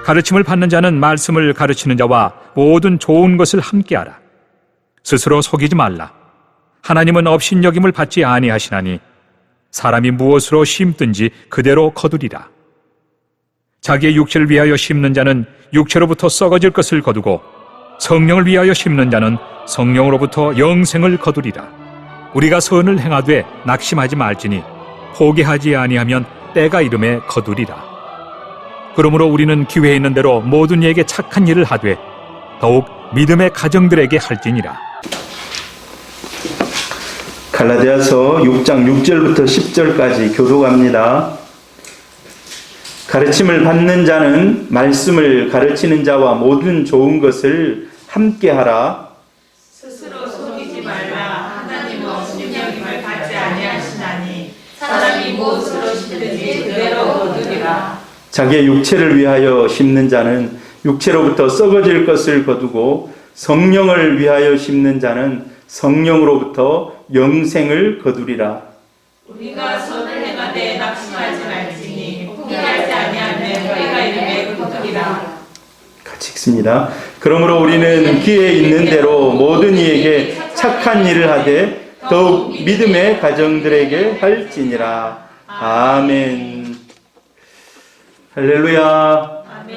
가르침을 받는 자는 말씀을 가르치는 자와 모든 좋은 것을 함께하라. 스스로 속이지 말라. 하나님은 업신여김을 받지 아니하시나니 사람이 무엇으로 심든지 그대로 거두리라. 자기의 육체를 위하여 심는 자는 육체로부터 썩어질 것을 거두고 성령을 위하여 심는 자는 성령으로부터 영생을 거두리라. 우리가 선을 행하되 낙심하지 말지니 포기하지 아니하면 때가 이름에 거두리라. 그러므로 우리는 기회 있는 대로 모든 이에게 착한 일을 하되 더욱 믿음의 가정들에게 할지니라. 갈라디아서 6장 6절부터 10절까지 교독합니다. 가르침을 받는 자는 말씀을 가르치는 자와 모든 좋은 것을 함께하라. 스스로 속이지 말라. 하나님은 업신여김을 받지 아니하시나니 사람이 무엇으로 심든지 그대로 거두리라. 자기의 육체를 위하여 심는 자는 육체로부터 썩어질 것을 거두고 성령을 위하여 심는 자는 성령으로부터 영생을 거두리라. 우리가 선을 행하되 낙심하지 말지니 포기하지 아니하면 때가 이름에 거두리라. 같이 읽습니다. 그러므로 우리는 기회 있는 대로 모든 이에게 착한 일을 하되 더욱 믿음의 가정들에게 할지니라. 아멘. 할렐루야. 아멘.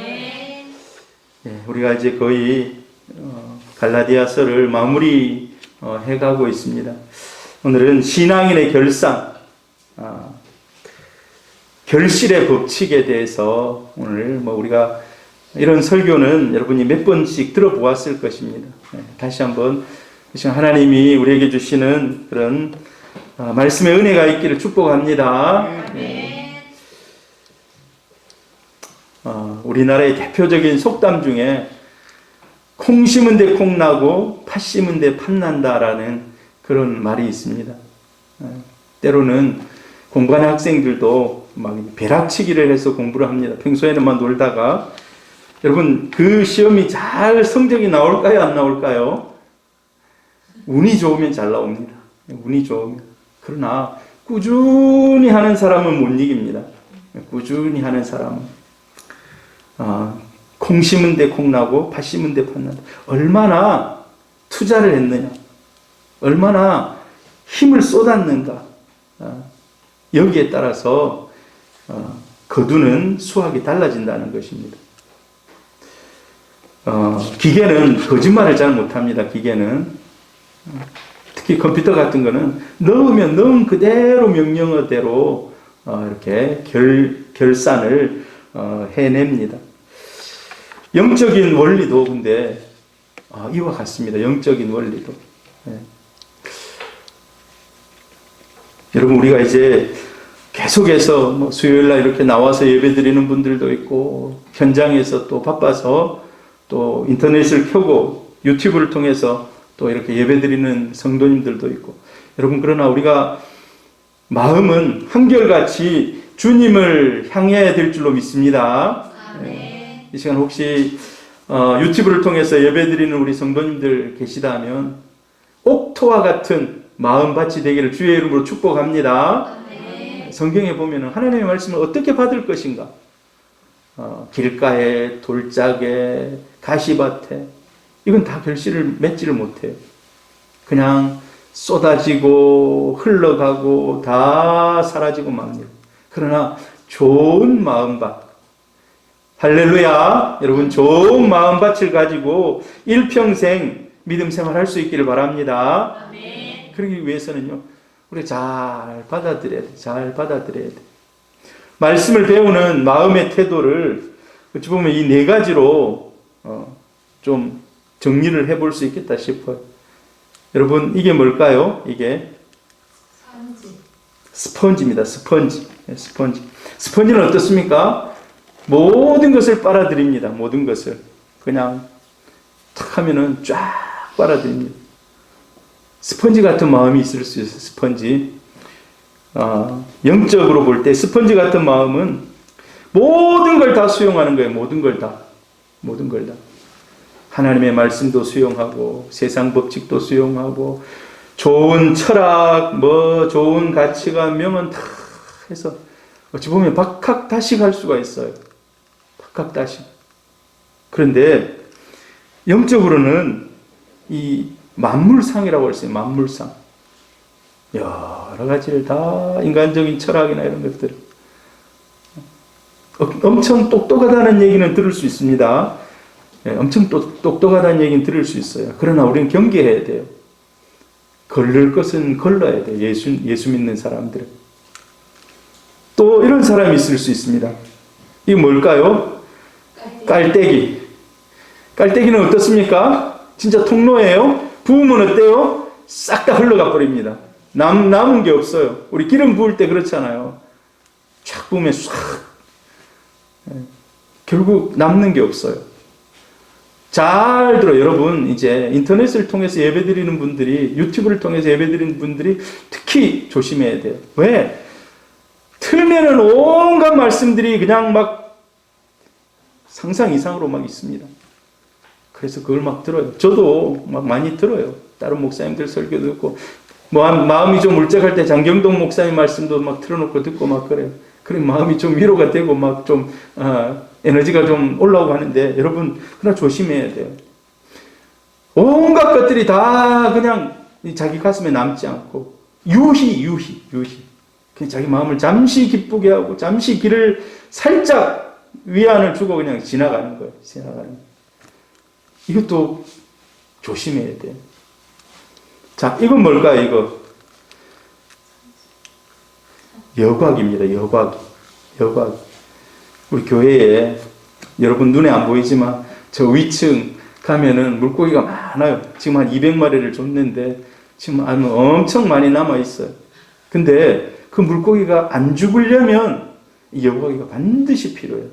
네, 우리가 이제 거의 갈라디아서를 마무리 해가고 있습니다. 오늘은 신앙인의 결산, 결실의 법칙에 대해서 오늘 우리가 이런 설교는 여러분이 몇 번씩 들어보았을 것입니다. 네, 다시 한번 하나님이 우리에게 주시는 그런 말씀의 은혜가 있기를 축복합니다. 네. 우리나라의 대표적인 속담 중에 콩 심은 데 콩 나고 팥 심은 데 팥 난다라는 그런 말이 있습니다. 때로는 공부하는 학생들도 막 벼락치기를 해서 공부를 합니다. 평소에는 막 놀다가 여러분 그 시험이 잘 성적이 나올까요? 안 나올까요? 운이 좋으면 잘 나옵니다. 운이 좋으면. 그러나 꾸준히 하는 사람은 못 이깁니다. 꾸준히 하는 사람은 콩 심은 데 콩 나고 팥 심은 데 팥 난다. 얼마나 투자를 했느냐, 얼마나 힘을 쏟았는가, 여기에 따라서 거두는 수확이 달라진다는 것입니다. 기계는 거짓말을 잘 못합니다. 기계는 특히 컴퓨터 같은 거는 넣으면 넣은 그대로 명령어대로 이렇게 결산을 해냅니다. 영적인 원리도 근데 이와 같습니다. 영적인 원리도. 네. 여러분 우리가 이제 계속해서 수요일날 이렇게 나와서 예배드리는 분들도 있고 현장에서 또 바빠서 또 인터넷을 켜고 유튜브를 통해서 또 이렇게 예배드리는 성도님들도 있고 여러분 그러나 우리가 마음은 한결같이 주님을 향해야 될 줄로 믿습니다. 네. 이 시간 혹시 유튜브를 통해서 예배드리는 우리 성도님들 계시다면 옥토와 같은 마음밭이 되기를 주의 이름으로 축복합니다. 성경에 보면 하나님의 말씀을 어떻게 받을 것인가? 길가에, 돌짝에, 가시밭에 이건 다 결실을 맺지를 못해요. 그냥 쏟아지고 흘러가고 다 사라지고 맙니다. 그러나 좋은 마음밭, 할렐루야, 여러분 좋은 마음밭을 가지고 일평생 믿음 생활할 수 있기를 바랍니다. 아멘. 그러기 위해서는요, 우리 잘 받아들여야 돼. 잘 받아들여야 돼. 말씀을 배우는 마음의 태도를 어찌 보면 이 네 가지로 좀 정리를 해볼 수 있겠다 싶어요. 여러분 이게 뭘까요? 이게 스펀지입니다. 스펀지. 스펀지. 스펀지는 어떻습니까? 모든 것을 빨아들입니다. 모든 것을. 그냥 탁 하면은 쫙 빨아들입니다. 스펀지 같은 마음이 있을 수 있어요. 스펀지. 영적으로 볼 때 스펀지 같은 마음은 모든 걸 다 수용하는 거예요. 모든 걸 다. 모든 걸 다. 하나님의 말씀도 수용하고 세상 법칙도 수용하고 좋은 철학, 좋은 가치관, 명언 다 해서 어찌 보면 박학다식 할 수가 있어요. 박학다식. 그런데 영적으로는 이 만물상이라고 했어요. 만물상. 여러 가지를 다 인간적인 철학이나 이런 것들. 엄청 똑똑하다는 얘기는 들을 수 있습니다. 엄청 똑똑하다는 얘기는 들을 수 있어요. 그러나 우리는 경계해야 돼요. 걸릴 것은 걸러야 돼요. 예수 믿는 사람들은. 또 이런 사람이 있을 수 있습니다. 이게 뭘까요? 깔때기. 깔때기는 어떻습니까? 진짜 통로예요? 부으면 어때요? 싹 다 흘러가 버립니다. 남은 게 없어요. 우리 기름 부을 때 그렇잖아요. 쫙 부으면 싹. 결국 남는 게 없어요. 잘 들어 여러분, 이제 인터넷을 통해서 예배드리는 분들이, 유튜브를 통해서 예배드리는 분들이 특히 조심해야 돼요. 왜? 틀면은 온갖 말씀들이 그냥 막 상상 이상으로 막 있습니다. 그래서 그걸 막 들어요. 저도 막 많이 들어요. 다른 목사님들 설교도 듣고, 뭐 마음이 좀 울적할 때 장경동 목사님 말씀도 막 틀어놓고 듣고 막 그래요. 그래 마음이 좀 위로가 되고 막 좀 에너지가 좀 올라오고 하는데, 여러분 그러나 조심해야 돼요. 온갖 것들이 다 그냥 자기 가슴에 남지 않고 유희 그냥 자기 마음을 잠시 기쁘게 하고 잠시 길을 살짝 위안을 주고 그냥 지나가는 거예요. 이것도 조심해야 돼요. 자, 이건 뭘까요? 이거 여곽입니다. 여곽. 우리 교회에 여러분 눈에 안 보이지만 저 위층 가면은 물고기가 많아요. 지금 한 200마리를 줬는데 지금 엄청 많이 남아 있어요. 근데 그 물고기가 안 죽으려면 이 여과기가 반드시 필요해요.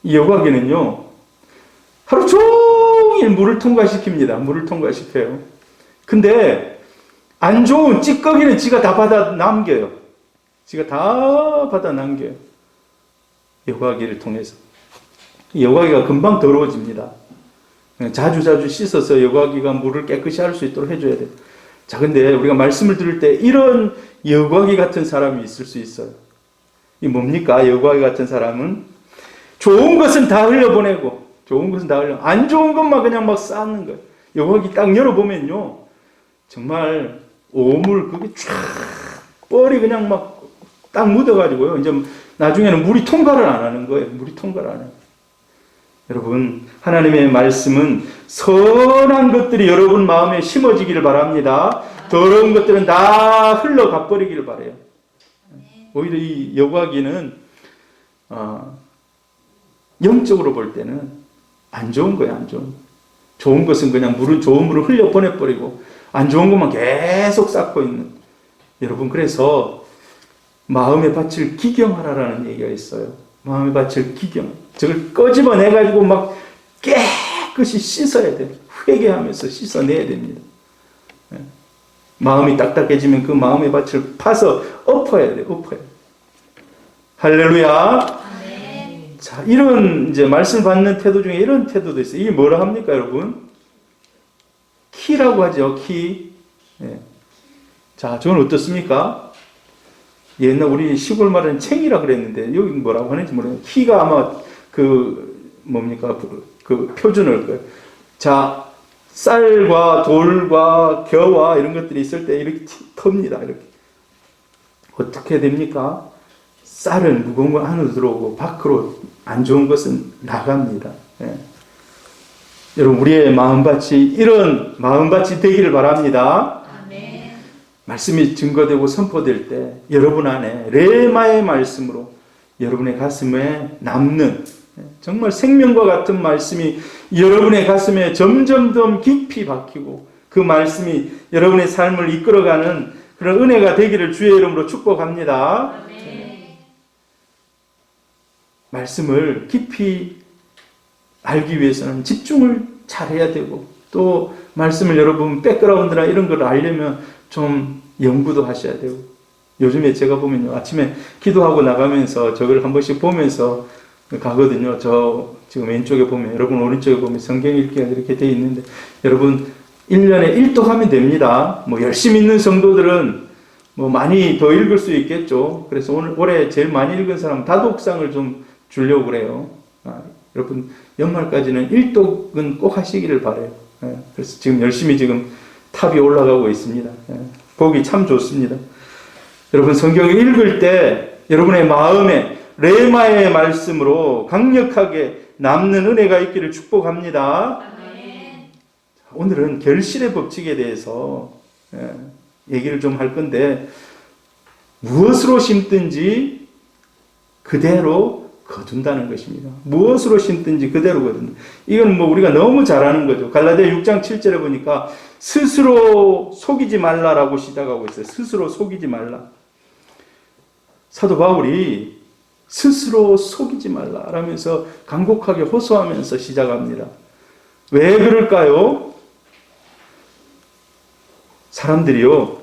이 여과기는요, 하루 종일 물을 통과시켜요. 근데 안 좋은 찌꺼기는 지가 다 받아 남겨요. 여과기를 통해서. 여과기가 금방 더러워집니다. 자주 씻어서 여과기가 물을 깨끗이 할 수 있도록 해줘야 돼요. 자, 근데 우리가 말씀을 들을 때 이런 여과기 같은 사람이 있을 수 있어요. 이 뭡니까? 여과기 같은 사람은 좋은 것은 다 흘려보내고, 안 좋은 것만 그냥 막 쌓는 거예요. 여과기 딱 열어보면요, 정말 오물 그게 쫙 뻘이 그냥 막 딱 묻어가지고요. 이제 나중에는 물이 통과를 안 하는 거예요. 여러분, 하나님의 말씀은 선한 것들이 여러분 마음에 심어지기를 바랍니다. 더러운 것들은 다 흘러가 버리기를 바라요. 오히려 이 여과기는 영적으로 볼 때는 안 좋은 거예요. 안 좋은 거. 좋은 것은 그냥 좋은 물을 흘려 보내버리고 안 좋은 것만 계속 쌓고 있는. 여러분, 그래서 마음의 밭을 기경하라라는 얘기가 있어요. 마음의 밭을 저걸 꺼집어내가지고 막 깨끗이 씻어야 돼요. 회개하면서 씻어내야 됩니다. 마음이 딱딱해지면 그 마음의 밭을 파서 엎어야 돼요. 할렐루야. 아멘. 자, 이런 이제 말씀 받는 태도 중에 이런 태도도 있어요. 이게 뭐라 합니까, 여러분? 키라고 하죠. 키. 자, 저는 어떻습니까? 옛날 우리 시골 말은 챙이라 그랬는데 여기 뭐라고 하는지 모르겠어요. 키가 아마 그 표준어일 거예요. 자, 쌀과 돌과 겨와 이런 것들이 있을 때 이렇게 텁니다. 이렇게. 어떻게 됩니까? 쌀은 무거운 거 안으로 들어오고 밖으로 안 좋은 것은 나갑니다. 여러분, 우리의 마음밭이 이런 마음밭이 되기를 바랍니다. 말씀이 증거되고 선포될 때 여러분 안에 레마의 말씀으로 여러분의 가슴에 남는 정말 생명과 같은 말씀이 여러분의 가슴에 점점 더 깊이 박히고 그 말씀이 여러분의 삶을 이끌어가는 그런 은혜가 되기를 주의 이름으로 축복합니다. 말씀을 깊이 알기 위해서는 집중을 잘해야 되고, 또 말씀을 여러분 백그라운드나 이런 걸 알려면 좀 연구도 하셔야 되고, 요즘에 제가 보면요, 아침에 기도하고 나가면서 저걸 한 번씩 보면서 가거든요. 저 지금 왼쪽에 보면, 여러분 오른쪽에 보면 성경 읽기가 이렇게 되어 있는데, 여러분 1년에 1독 하면 됩니다. 뭐 열심히 읽는 성도들은 뭐 많이 더 읽을 수 있겠죠. 그래서 올해 제일 많이 읽은 사람 다독상을 좀 주려고 그래요. 여러분 연말까지는 일독은 꼭 하시기를 바라요. 그래서 지금 열심히 지금 탑이 올라가고 있습니다. 보기 참 좋습니다. 여러분 성경을 읽을 때 여러분의 마음에 레마의 말씀으로 강력하게 남는 은혜가 있기를 축복합니다. 오늘은 결실의 법칙에 대해서 얘기를 좀 할 건데, 무엇으로 심든지 그대로 거둔다는 것입니다. 무엇으로 심든지 그대로 거둔다. 이건 뭐 우리가 너무 잘 아는 거죠. 갈라디아 6장 7절에 보니까 스스로 속이지 말라라고 시작하고 있어요. 스스로 속이지 말라. 사도 바울이 스스로 속이지 말라라면서 간곡하게 호소하면서 시작합니다. 왜 그럴까요? 사람들이요,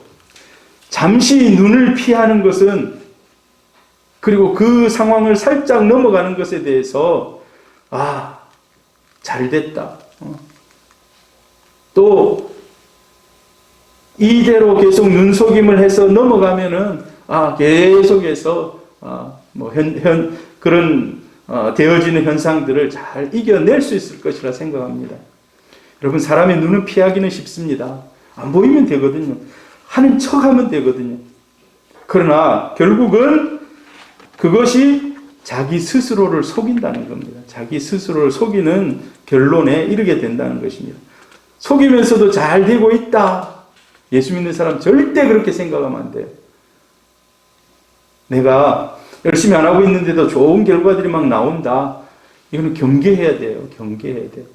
잠시 눈을 피하는 것은, 그리고 그 상황을 살짝 넘어가는 것에 대해서 잘 됐다. 또 이대로 계속 눈속임을 해서 넘어가면은 계속해서 그런 되어지는 현상들을 잘 이겨낼 수 있을 것이라 생각합니다. 여러분, 사람의 눈은 피하기는 쉽습니다. 안 보이면 되거든요. 하는 척하면 되거든요. 그러나 결국은 그것이 자기 스스로를 속인다는 겁니다. 자기 스스로를 속이는 결론에 이르게 된다는 것입니다. 속이면서도 잘 되고 있다. 예수 믿는 사람 절대 그렇게 생각하면 안 돼요. 내가 열심히 안 하고 있는데도 좋은 결과들이 막 나온다. 이거는 경계해야 돼요. 경계해야 돼요.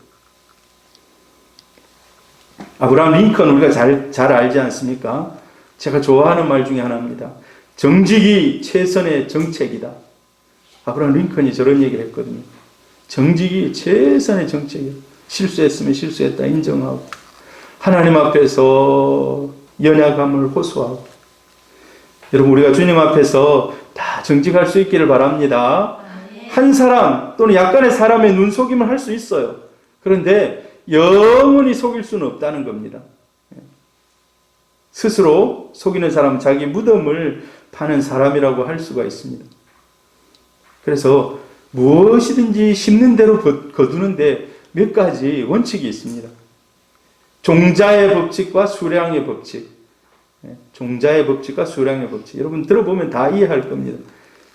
아브라함 링컨 우리가 잘 알지 않습니까? 제가 좋아하는 말 중에 하나입니다. 정직이 최선의 정책이다. 아브라함 링컨이 저런 얘기를 했거든요. 정직이 최선의 정책이다. 실수했으면 실수했다 인정하고, 하나님 앞에서 연약함을 호소하고. 여러분, 우리가 주님 앞에서 다 정직할 수 있기를 바랍니다. 한 사람 또는 약간의 사람의 눈속임을 할 수 있어요. 그런데 영원히 속일 수는 없다는 겁니다. 스스로 속이는 사람은 자기 무덤을 파는 사람이라고 할 수가 있습니다. 그래서 무엇이든지 심는 대로 거두는데 몇 가지 원칙이 있습니다. 종자의 법칙과 수량의 법칙. 종자의 법칙과 수량의 법칙. 여러분 들어보면 다 이해할 겁니다.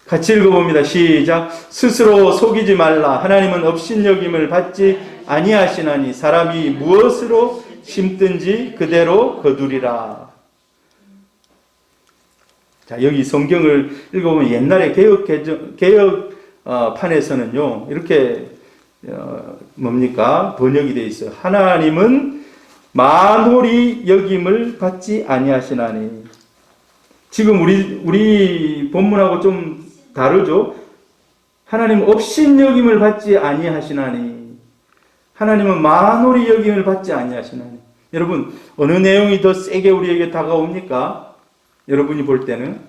같이 읽어봅니다. 시작. 스스로 속이지 말라. 하나님은 업신여김을 받지 아니하시나니 사람이 무엇으로 심든지 그대로 거두리라. 자, 여기 성경을 읽어보면 옛날에 개혁판에서는요, 이렇게 번역이 되어 있어요. 하나님은 만홀히 여김을 받지 아니하시나니. 지금 우리 본문하고 좀 다르죠? 하나님 업신여김을 받지 아니하시나니. 하나님은 만홀히 여김을 받지 아니하시나니. 여러분, 어느 내용이 더 세게 우리에게 다가옵니까? 여러분이 볼 때는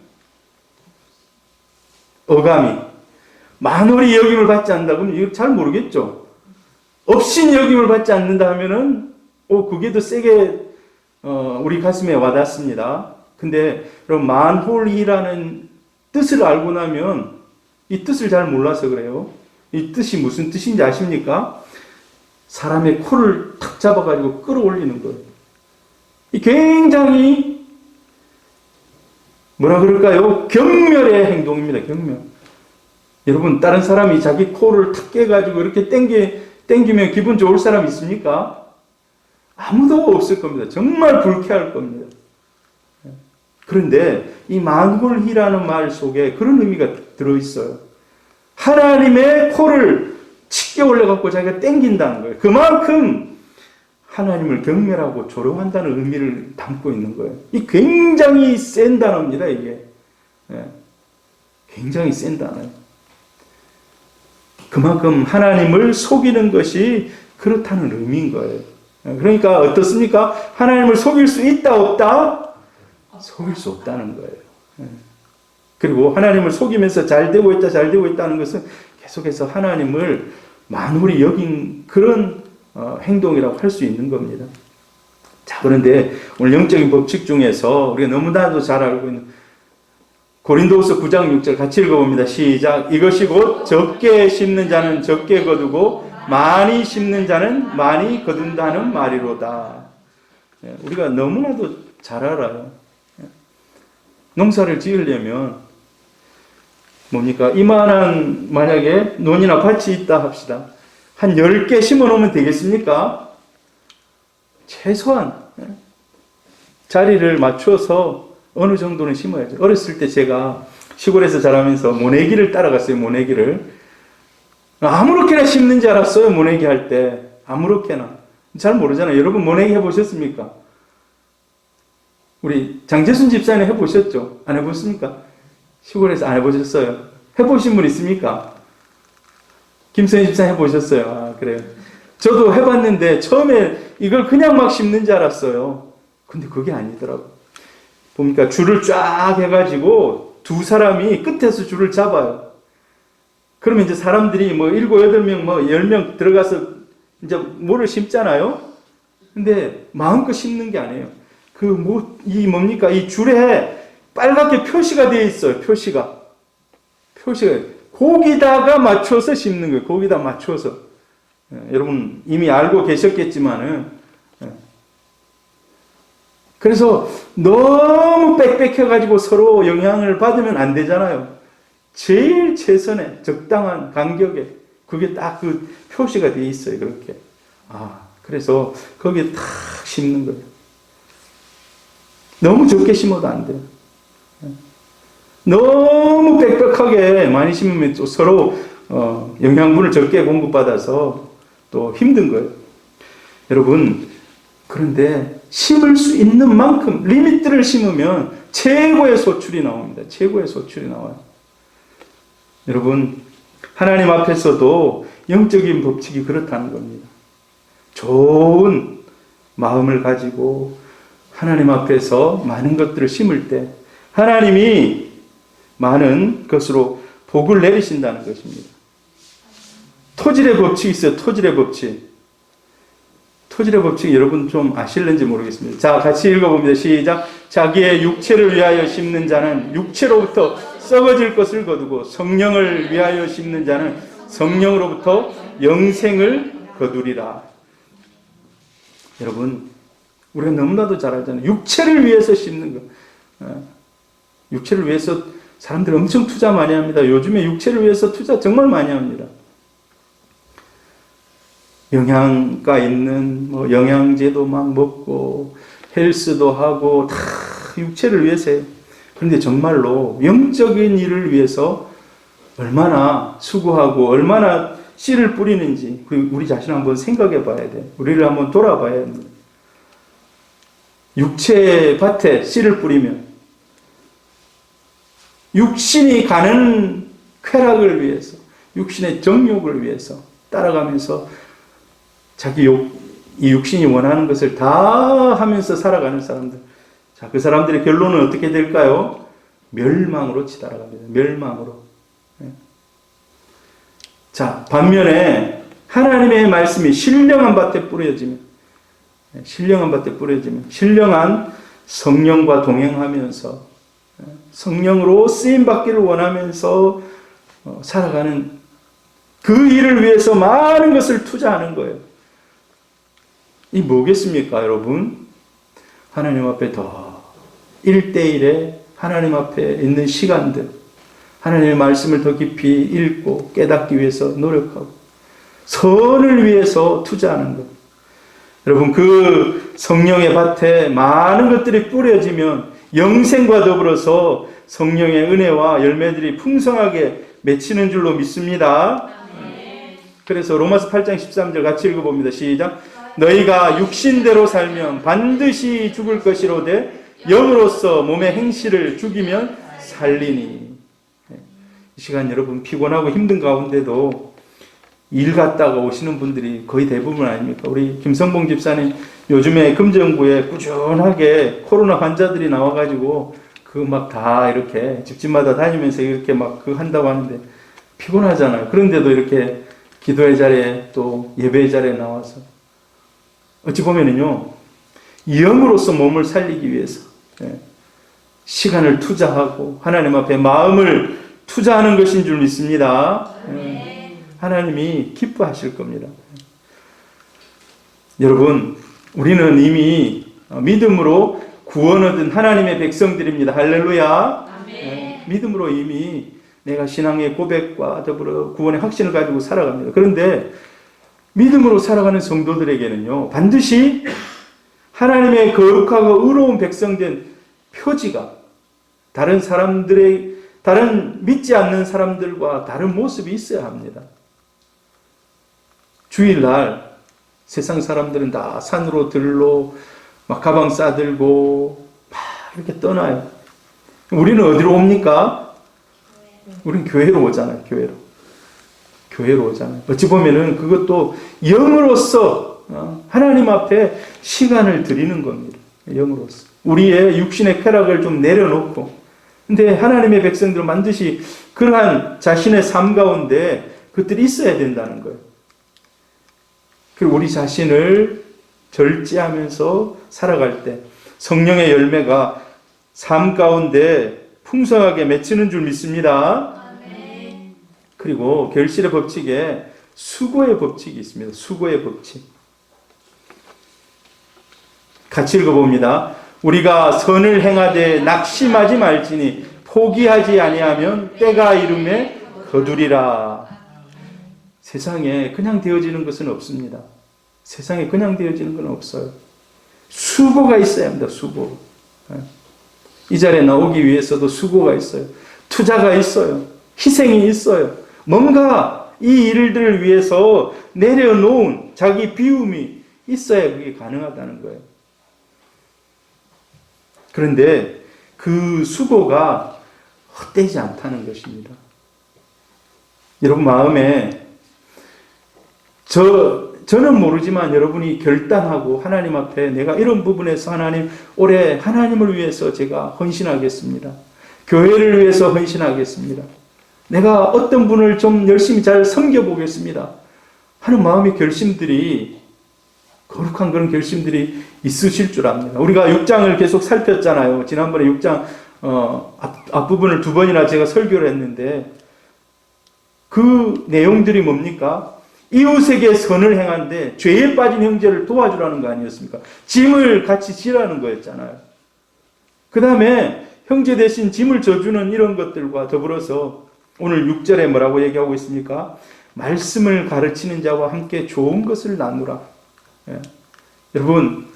어감이 만홀히 여김을 받지 않는다 그러면 이거 잘 모르겠죠. 업신여김을 받지 않는다 하면은 그게 더 세게 우리 가슴에 와닿습니다. 근데 여러분, 만홀히라는 뜻을 알고 나면 이 뜻을 잘 몰라서 그래요. 이 뜻이 무슨 뜻인지 아십니까? 사람의 코를 탁 잡아가지고 끌어올리는 거예요. 이 굉장히 뭐라 그럴까요? 경멸의 행동입니다. 경멸. 여러분, 다른 사람이 자기 코를 탁 깨가지고 이렇게 땡기면 기분 좋을 사람 있습니까? 아무도 없을 겁니다. 정말 불쾌할 겁니다. 그런데 이 만홀히라는 말 속에 그런 의미가 들어있어요. 하나님의 코를 치게 올려갖고 자기가 땡긴다는 거예요. 그만큼 하나님을 경멸하고 조롱한다는 의미를 담고 있는 거예요. 이 굉장히 센 단어입니다, 이게. 굉장히 센 단어예요. 그만큼 하나님을 속이는 것이 그렇다는 의미인 거예요. 그러니까 어떻습니까? 하나님을 속일 수 있다, 없다? 속일 수 없다는 거예요. 그리고 하나님을 속이면서 잘 되고 있다는 것은 계속해서 하나님을 만홀히 여긴 그런 행동이라고 할 수 있는 겁니다. 자, 그런데 오늘 영적인 법칙 중에서 우리가 너무나도 잘 알고 있는 고린도후서 9장 6절 같이 읽어봅니다. 시작. 이것이 곧 적게 심는 자는 적게 거두고 많이 심는 자는 많이 거둔다는 말이로다. 우리가 너무나도 잘 알아요. 농사를 지으려면 뭡니까? 이만한 만약에 논이나 밭이 있다 합시다. 한 10개 심어 놓으면 되겠습니까? 최소한 자리를 맞춰서 어느 정도는 심어야죠. 어렸을 때 제가 시골에서 자라면서 모내기를 따라갔어요. 모내기를. 아무렇게나 심는 줄 알았어요. 모내기 할 때. 아무렇게나. 잘 모르잖아요. 여러분 모내기 해보셨습니까? 우리 장재순 집사님 해보셨죠? 안 해보셨습니까? 시골에서 안 해보셨어요? 해보신 분 있습니까? 김선희 집사님 해보셨어요? 아, 그래요. 저도 해봤는데 처음에 이걸 그냥 막 심는 줄 알았어요. 근데 그게 아니더라고요. 보니까 줄을 쫙 해가지고 두 사람이 끝에서 줄을 잡아요. 그러면 이제 사람들이 뭐 7, 8명, 뭐 10명 들어가서 이제 뭐를 심잖아요? 근데 마음껏 심는 게 아니에요. 뭡니까? 이 줄에 빨갛게 표시가 되어 있어요. 표시가. 거기다가 맞춰서 심는 거예요. 거기다 맞춰서. 여러분 이미 알고 계셨겠지만은. 그래서 너무 빽빽해가지고 서로 영향을 받으면 안 되잖아요. 제일 최선의 적당한 간격에 그게 딱 그 표시가 되어 있어요. 그렇게. 그래서 거기에 탁 심는 거예요. 너무 적게 심어도 안 돼요. 너무 빽빽하게 많이 심으면 또 서로 영양분을 적게 공급받아서 또 힘든 거예요. 여러분, 그런데 심을 수 있는 만큼 리미트를 심으면 최고의 소출이 나옵니다. 최고의 소출이 나와요. 여러분, 하나님 앞에서도 영적인 법칙이 그렇다는 겁니다. 좋은 마음을 가지고 하나님 앞에서 많은 것들을 심을 때 하나님이 많은 것으로 복을 내리신다는 것입니다. 토질의 법칙이 있어요. 토질의 법칙. 토질의 법칙 여러분 좀 아실는지 모르겠습니다. 자, 같이 읽어봅니다. 시작. 자기의 육체를 위하여 심는 자는 육체로부터 썩어질 것을 거두고 성령을 위하여 심는 자는 성령으로부터 영생을 거두리라. 여러분, 우리가 너무나도 잘 알잖아요. 육체를 위해서 심는 거. 육체를 위해서 사람들 엄청 투자 많이 합니다. 요즘에 육체를 위해서 투자 정말 많이 합니다. 영양가 있는 뭐 영양제도 막 먹고 헬스도 하고 다 육체를 위해서 해요. 그런데 정말로 영적인 일을 위해서 얼마나 수고하고 얼마나 씨를 뿌리는지 우리 자신을 한번 생각해 봐야 돼요. 우리를 한번 돌아봐야 합니다. 육체의 밭에 씨를 뿌리면 육신이 가는 쾌락을 위해서, 육신의 정욕을 위해서 따라가면서 자기 이 육신이 원하는 것을 다 하면서 살아가는 사람들. 자, 그 사람들의 결론은 어떻게 될까요? 멸망으로 치달아갑니다. 멸망으로. 자, 반면에 하나님의 말씀이 신령한 밭에 뿌려지면, 신령한 성령과 동행하면서 성령으로 쓰임받기를 원하면서 살아가는 그 일을 위해서 많은 것을 투자하는 거예요. 이 뭐겠습니까, 여러분? 하나님 앞에 더 1대1에 하나님 앞에 있는 시간들, 하나님의 말씀을 더 깊이 읽고 깨닫기 위해서 노력하고 선을 위해서 투자하는 것. 여러분, 그 성령의 밭에 많은 것들이 뿌려지면 영생과 더불어서 성령의 은혜와 열매들이 풍성하게 맺히는 줄로 믿습니다. 그래서 로마서 8장 13절 같이 읽어봅니다. 시작. 너희가 육신대로 살면 반드시 죽을 것이로되 영으로서 몸의 행실을 죽이면 살리니. 이 시간 여러분 피곤하고 힘든 가운데도 일 갔다가 오시는 분들이 거의 대부분 아닙니까? 우리 김성봉 집사님 요즘에 금정구에 꾸준하게 코로나 환자들이 나와가지고 그 막 다 이렇게 집집마다 다니면서 이렇게 막 그 한다고 하는데 피곤하잖아요. 그런데도 이렇게 기도의 자리에 또 예배의 자리에 나와서 어찌 보면은요, 영으로서 몸을 살리기 위해서 시간을 투자하고 하나님 앞에 마음을 투자하는 것인 줄 믿습니다. 하나님이 기뻐하실 겁니다. 여러분, 우리는 이미 믿음으로 구원 얻은 하나님의 백성들입니다. 할렐루야. 믿음으로 이미 내가 신앙의 고백과 더불어 구원의 확신을 가지고 살아갑니다. 그런데 믿음으로 살아가는 성도들에게는요, 반드시 하나님의 거룩하고 의로운 백성된 표지가 다른 믿지 않는 사람들과 다른 모습이 있어야 합니다. 주일날 세상 사람들은 다 산으로 들로 막 가방 싸들고 막 이렇게 떠나요. 우리는 어디로 옵니까? 우리는 교회로 오잖아요. 교회로 오잖아요. 어찌 보면은 그것도 영으로서 하나님 앞에 시간을 드리는 겁니다. 영으로서. 우리의 육신의 쾌락을 좀 내려놓고. 근데 하나님의 백성들은 반드시 그러한 자신의 삶 가운데 그것들이 있어야 된다는 거예요. 그리고 우리 자신을 절제하면서 살아갈 때 성령의 열매가 삶 가운데 풍성하게 맺히는 줄 믿습니다. 그리고 결실의 법칙에 수고의 법칙이 있습니다. 수고의 법칙. 같이 읽어봅니다. 우리가 선을 행하되 낙심하지 말지니 포기하지 아니하면 때가 이름에 거두리라. 세상에 그냥 되어지는 것은 없습니다. 세상에 그냥 되어지는 건 없어요. 수고가 있어야 합니다. 수고. 이 자리에 나오기 위해서도 수고가 있어요. 투자가 있어요. 희생이 있어요. 뭔가 이 일들을 위해서 내려놓은 자기 비움이 있어야 그게 가능하다는 거예요. 그런데 그 수고가 헛되지 않다는 것입니다. 여러분 마음에 저는 모르지만 여러분이 결단하고 하나님 앞에 내가 이런 부분에서 하나님 올해 하나님을 위해서 제가 헌신하겠습니다. 교회를 위해서 헌신하겠습니다. 내가 어떤 분을 좀 열심히 잘 섬겨보겠습니다 하는 마음의 결심들이 거룩한 그런 결심들이 있으실 줄 압니다. 우리가 6장을 계속 살폈잖아요. 지난번에 6장 앞부분을 2번이나 제가 설교를 했는데 그 내용들이 뭡니까? 이웃에게 선을 행하는데 죄에 빠진 형제를 도와주라는 거 아니었습니까? 짐을 같이 지라는 거였잖아요. 그 다음에 형제 대신 짐을 져주는 이런 것들과 더불어서 오늘 6절에 뭐라고 얘기하고 있습니까? 말씀을 가르치는 자와 함께 좋은 것을 나누라. 예. 여러분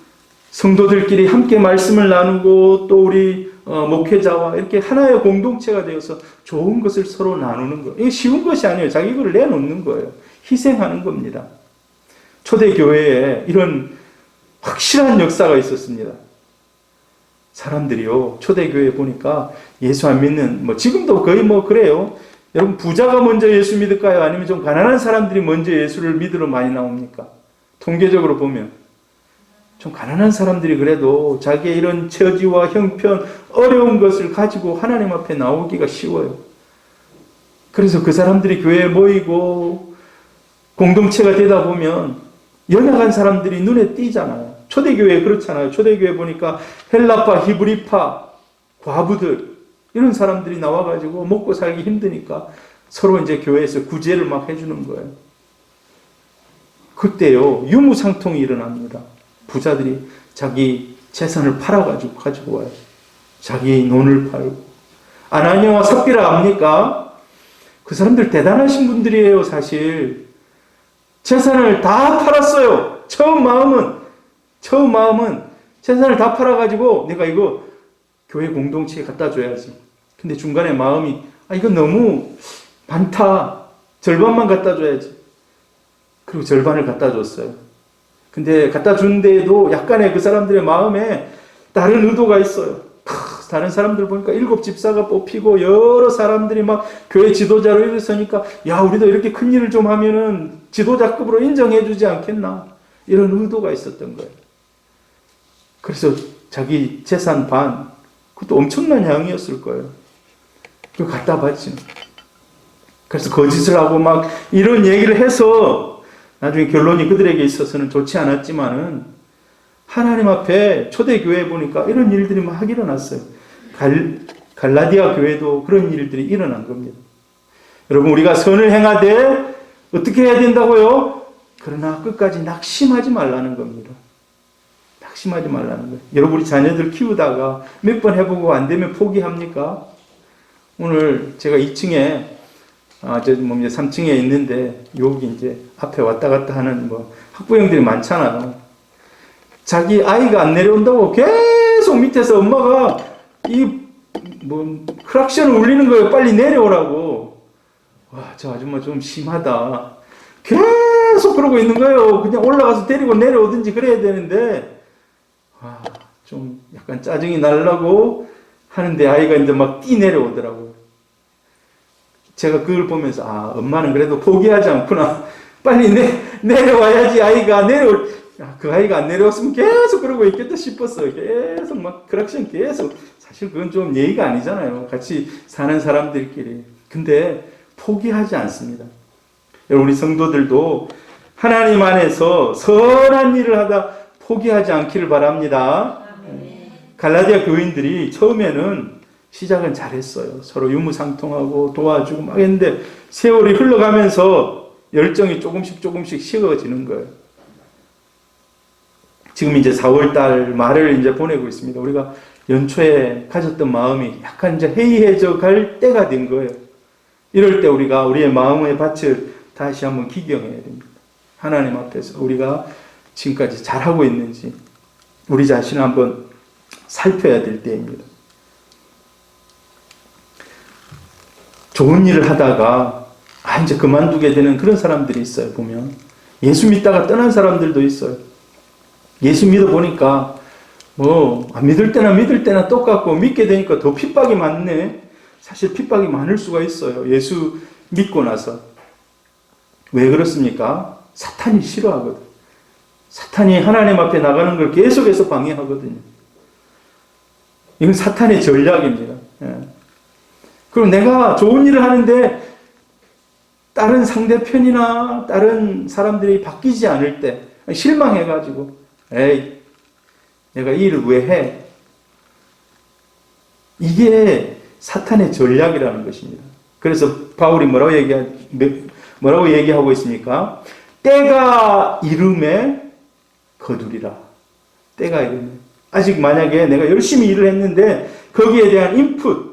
성도들끼리 함께 말씀을 나누고 또 우리 목회자와 이렇게 하나의 공동체가 되어서 좋은 것을 서로 나누는 거. 이게 쉬운 것이 아니에요. 자기 것을 내놓는 거예요. 희생하는 겁니다. 초대교회에 이런 확실한 역사가 있었습니다. 사람들이요, 초대교회에 보니까 예수 안 믿는, 지금도 거의 그래요. 여러분, 부자가 먼저 예수 믿을까요? 아니면 좀 가난한 사람들이 먼저 예수를 믿으러 많이 나옵니까? 통계적으로 보면. 좀 가난한 사람들이 그래도 자기의 이런 처지와 형편, 어려운 것을 가지고 하나님 앞에 나오기가 쉬워요. 그래서 그 사람들이 교회에 모이고 공동체가 되다 보면 연약한 사람들이 눈에 띄잖아요. 초대교회 그렇잖아요. 초대교회 보니까 헬라파, 히브리파, 과부들 이런 사람들이 나와가지고 먹고 살기 힘드니까 서로 이제 교회에서 구제를 막 해주는 거예요. 그때요 유무상통이 일어납니다. 부자들이 자기 재산을 팔아가지고 가지고 와요. 자기 논을 팔고. 아나니아와 삽비라 압니까? 그 사람들 대단하신 분들이에요. 사실 재산을 다 팔았어요. 처음 마음은 재산을 다 팔아가지고 내가 이거 교회 공동체에 갖다 줘야지. 근데 중간에 마음이 이거 너무 많다. 절반만 갖다 줘야지. 그리고 절반을 갖다 줬어요. 근데 갖다 준 데에도 약간의 그 사람들의 마음에 다른 의도가 있어요. 다른 사람들 보니까 7 집사가 뽑히고 여러 사람들이 막 교회 지도자로 일어서니까 야 우리도 이렇게 큰 일을 좀 하면은 지도자급으로 인정해 주지 않겠나 이런 의도가 있었던 거예요. 그래서 자기 재산 반 그것도 엄청난 양이었을 거예요. 그걸 갖다 바치는. 그래서 거짓을 하고 막 이런 얘기를 해서 나중에 결론이 그들에게 있어서는 좋지 않았지만은 하나님 앞에 초대교회에 보니까 이런 일들이 막 일어났어요. 갈라디아 교회도 그런 일들이 일어난 겁니다. 여러분, 우리가 선을 행하되 어떻게 해야 된다고요? 그러나 끝까지 낙심하지 말라는 겁니다. 낙심하지 말라는 거예요. 여러분, 우리 자녀들 키우다가 몇 번 해보고 안 되면 포기합니까? 오늘 제가 2층에, 3층에 있는데, 여기 이제 앞에 왔다 갔다 하는 학부형들이 많잖아요. 자기 아이가 안 내려온다고 계속 밑에서 엄마가 크락션을 울리는 거예요. 빨리 내려오라고. 와, 저 아줌마 좀 심하다. 계속 그러고 있는 거예요. 그냥 올라가서 데리고 내려오든지 그래야 되는데, 좀 약간 짜증이 나려고 하는데 아이가 이제 막 뛰 내려오더라고요. 제가 그걸 보면서, 엄마는 그래도 포기하지 않구나. 빨리 내려와야지 아이가 그 아이가 안 내려왔으면 계속 그러고 있겠다 싶었어요. 계속 막 크락션 계속. 사실 그건 좀 예의가 아니잖아요. 같이 사는 사람들끼리. 근데 포기하지 않습니다. 여러분, 우리 성도들도 하나님 안에서 선한 일을 하다 포기하지 않기를 바랍니다. 갈라디아 교인들이 처음에는 시작은 잘했어요. 서로 유무상통하고 도와주고 막 했는데 세월이 흘러가면서 열정이 조금씩 식어지는 거예요. 지금 이제 4월달 말을 이제 보내고 있습니다. 우리가 연초에 가졌던 마음이 약간 이제 해이해져 갈 때가 된 거예요. 이럴 때 우리가 우리의 마음의 밭을 다시 한번 기경해야 됩니다. 하나님 앞에서 우리가 지금까지 잘하고 있는지 우리 자신을 한번 살펴야 될 때입니다. 좋은 일을 하다가 이제 그만두게 되는 그런 사람들이 있어요. 보면 예수 믿다가 떠난 사람들도 있어요. 예수 믿어보니까 안 믿을 때나 똑같고 믿게 되니까 더 핍박이 많네. 사실 핍박이 많을 수가 있어요. 예수 믿고 나서. 왜 그렇습니까? 사탄이 싫어하거든. 사탄이 하나님 앞에 나가는 걸 계속해서 방해하거든요. 이건 사탄의 전략입니다. 그럼 내가 좋은 일을 하는데 다른 상대편이나 다른 사람들이 바뀌지 않을 때 실망해가지고 내가 이 일을 왜 해? 이게 사탄의 전략이라는 것입니다. 그래서 바울이 뭐라고 얘기하고 있습니까? 때가 이름에 거두리라. 때가 이름에. 아직 만약에 내가 열심히 일을 했는데 거기에 대한 인풋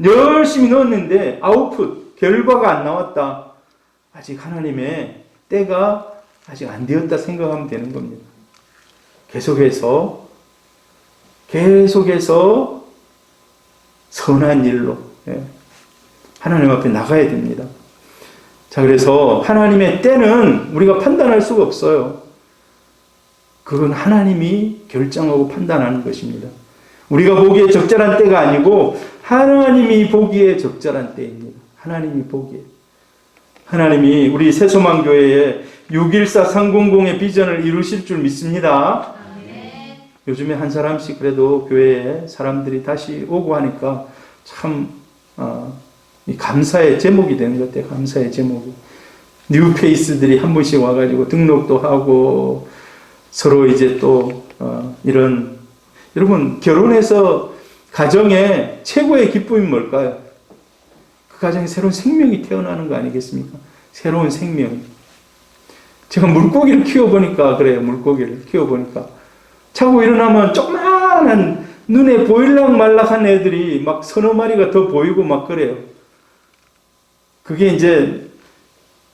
열심히 넣었는데 아웃풋 결과가 안 나왔다. 아직 하나님의 때가 아직 안 되었다 생각하면 되는 겁니다. 계속해서 선한 일로 하나님 앞에 나가야 됩니다. 자, 그래서 하나님의 때는 우리가 판단할 수가 없어요. 그건 하나님이 결정하고 판단하는 것입니다. 우리가 보기에 적절한 때가 아니고 하나님이 보기에 적절한 때입니다. 하나님이 보기에. 하나님이 우리 새소망교회에 614-300의 비전을 이루실 줄 믿습니다. 요즘에 한 사람씩 그래도 교회에 사람들이 다시 오고 하니까 참 감사의 제목이 되는 것 같아요. 감사의 제목이. 뉴페이스들이 한 분씩 와가지고 등록도 하고 서로 이제 또 이런 여러분 결혼해서 가정의 최고의 기쁨이 뭘까요? 그 가정에 새로운 생명이 태어나는 거 아니겠습니까? 새로운 생명. 제가 물고기를 키워보니까 그래요. 물고기를 키워보니까 자고 일어나면 조그마한 눈에 보일락 말락한 애들이 막 서너 마리가 더 보이고 막 그래요. 그게 이제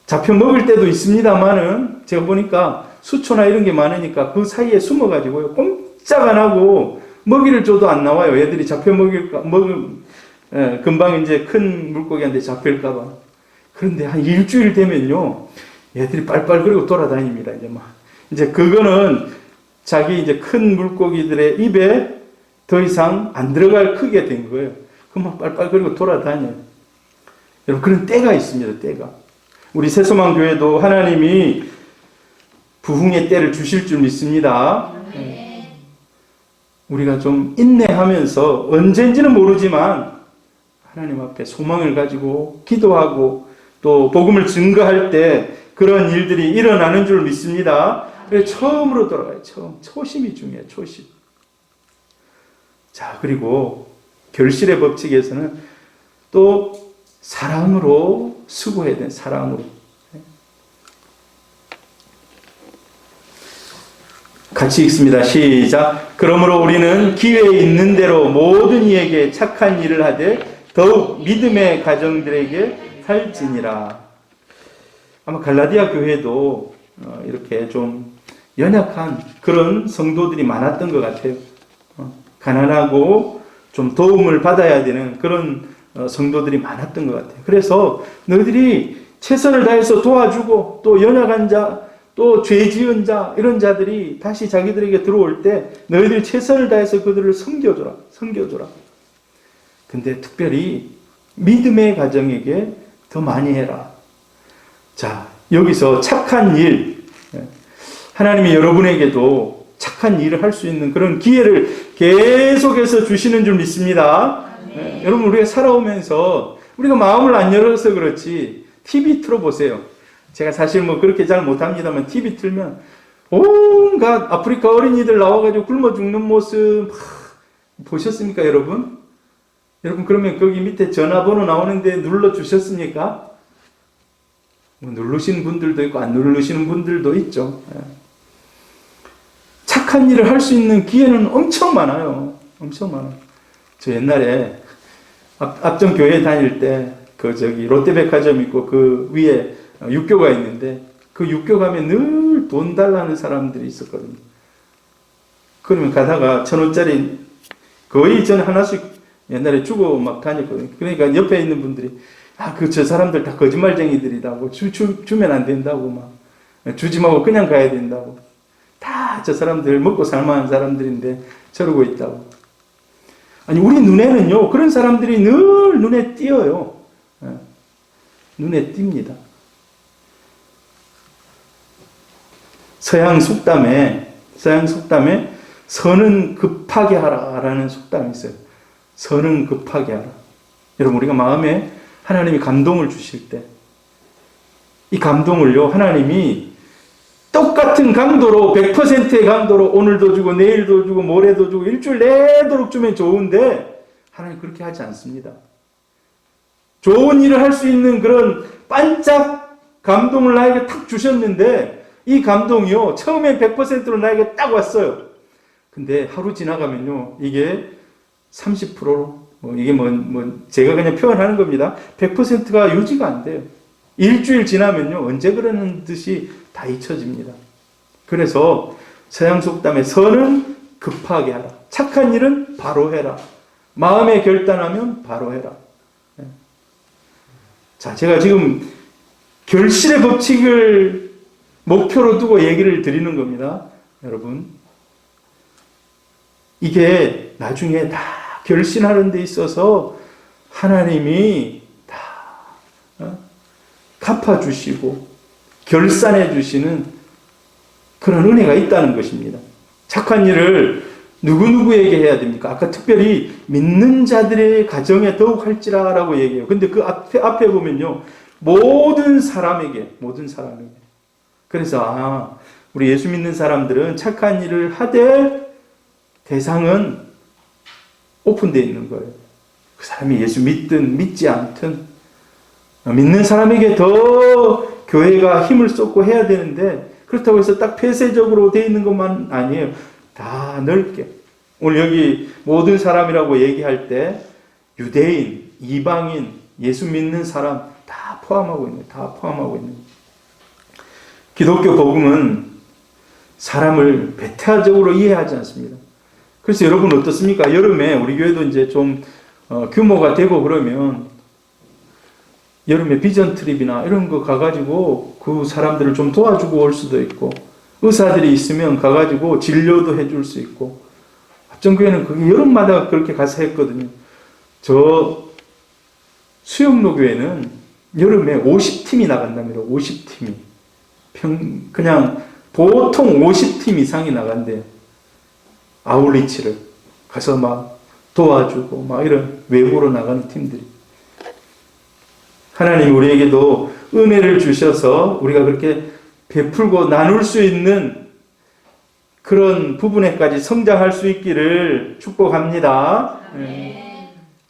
잡혀 먹을 때도 있습니다만은 제가 보니까 수초나 이런 게 많으니까 그 사이에 숨어가지고요. 꼼짝 안 하고 먹이를 줘도 안 나와요. 애들이 잡혀 금방 이제 큰 물고기한테 잡힐까봐. 그런데 한 일주일 되면요. 애들이 빨빨거리고 돌아다닙니다. 이제 그거는 자기 이제 큰 물고기들의 입에 더 이상 안 들어갈 크게 된 거예요. 그만 빨빨거리고 돌아다녀요. 여러분, 그런 때가 있습니다. 때가. 우리 새소망교회도 하나님이 부흥의 때를 주실 줄 믿습니다. 우리가 좀 인내하면서 언젠지는 모르지만 하나님 앞에 소망을 가지고 기도하고 또 복음을 증거할 때 그런 일들이 일어나는 줄 믿습니다. 그래서 처음으로 돌아가요. 초심이 중요해요. 초심. 자, 그리고 결실의 법칙에서는 또 사랑으로 수고해야 돼. 사랑으로. 같이 읽습니다. 시작. 그러므로 우리는 기회 있는 대로 모든 이에게 착한 일을 하되 더욱 믿음의 가정들에게 살지니라. 아마 갈라디아 교회도 이렇게 좀 연약한 그런 성도들이 많았던 것 같아요. 가난하고 좀 도움을 받아야 되는 그런 성도들이 많았던 것 같아요. 그래서 너희들이 최선을 다해서 도와주고 또 연약한 자, 또 죄 지은 자, 이런 자들이 다시 자기들에게 들어올 때 너희들이 최선을 다해서 그들을 섬겨줘라. 근데 특별히 믿음의 가정에게 더 많이 해라. 자, 여기서 착한 일, 하나님이 여러분에게도 착한 일을 할 수 있는 그런 기회를 계속해서 주시는 줄 믿습니다. 여러분, 우리가 살아오면서 우리가 마음을 안 열어서 그렇지 TV 틀어보세요. 제가 사실 뭐 그렇게 잘 못합니다만 TV 틀면 온갖 아프리카 어린이들 나와가지고 굶어 죽는 모습 보셨습니까, 여러분? 여러분, 그러면 거기 밑에 전화번호 나오는데 눌러주셨습니까? 뭐 누르시는 분들도 있고 안 누르시는 분들도 있죠. 착한 일을 할 수 있는 기회는 엄청 많아요. 엄청 많아요. 저 옛날에 앞전 교회 다닐 때 롯데백화점 있고 그 위에 육교가 있는데 그 육교 가면 늘 돈 달라는 사람들이 있었거든요. 그러면 가다가 1,000원짜리 거의 전 하나씩 옛날에 주고 막 다녔거든요. 그러니까 옆에 있는 분들이 저 사람들 다 거짓말쟁이들이다고 주면 안 된다고 막 주지 말고 그냥 가야 된다고 다 저 사람들 먹고 살만한 사람들인데 저러고 있다고. 아니, 우리 눈에는요 그런 사람들이 늘 눈에 띄어요. 눈에 띕니다. 서양 속담에 선은 급하게 하라라는 속담이 있어요. 선은 급하게 하라. 여러분, 우리가 마음에 하나님이 감동을 주실 때 이 감동을요 하나님이 똑같은 강도로 100%의 강도로 오늘도 주고 내일도 주고 모레도 주고 일주일 내도록 주면 좋은데 하나님 그렇게 하지 않습니다. 좋은 일을 할 수 있는 그런 반짝 감동을 나에게 탁 주셨는데 이 감동이요 처음엔 100%로 나에게 딱 왔어요. 근데 하루 지나가면요 이게 30%로 이게 제가 그냥 표현하는 겁니다. 100%가 유지가 안 돼요. 일주일 지나면요 언제 그러는 듯이 다 잊혀집니다. 그래서 서양 속담에 선은 급하게 하라. 착한 일은 바로 해라. 마음에 결단하면 바로 해라. 자, 제가 지금 결실의 법칙을 목표로 두고 얘기를 드리는 겁니다. 여러분, 이게 나중에 다 결신하는 데 있어서 하나님이 다 갚아주시고 결산해 주시는 그런 은혜가 있다는 것입니다. 착한 일을 누구누구에게 해야 됩니까? 아까 특별히 믿는 자들의 가정에 더욱 할지라라고 얘기해요. 근데 그 앞에 보면요. 모든 사람에게. 그래서 우리 예수 믿는 사람들은 착한 일을 하되 대상은 오픈되어 있는 거예요. 그 사람이 예수 믿든 믿지 않든 믿는 사람에게 더 교회가 힘을 쏟고 해야 되는데 그렇다고 해서 딱 폐쇄적으로 되어 있는 것만 아니에요. 다 넓게. 오늘 여기 모든 사람이라고 얘기할 때 유대인, 이방인, 예수 믿는 사람 다 포함하고 있는 거예요. 기독교 복음은 사람을 배타적으로 이해하지 않습니다. 그래서 여러분 어떻습니까? 여름에 우리 교회도 이제 좀 규모가 되고 그러면 여름에 비전 트립이나 이런 거 가가지고 그 사람들을 좀 도와주고 올 수도 있고 의사들이 있으면 가가지고 진료도 해줄 수 있고 합정교회는 그게 여름마다 그렇게 가서 했거든요. 저 수영로 교회는 여름에 50팀이 나간답니다. 50팀이. 그냥 보통 50팀 이상이 나간대요. 아울리치를 가서 막 도와주고 막 이런 외부로 나가는 팀들이. 하나님 우리에게도 은혜를 주셔서 우리가 그렇게 베풀고 나눌 수 있는 그런 부분에까지 성장할 수 있기를 축복합니다.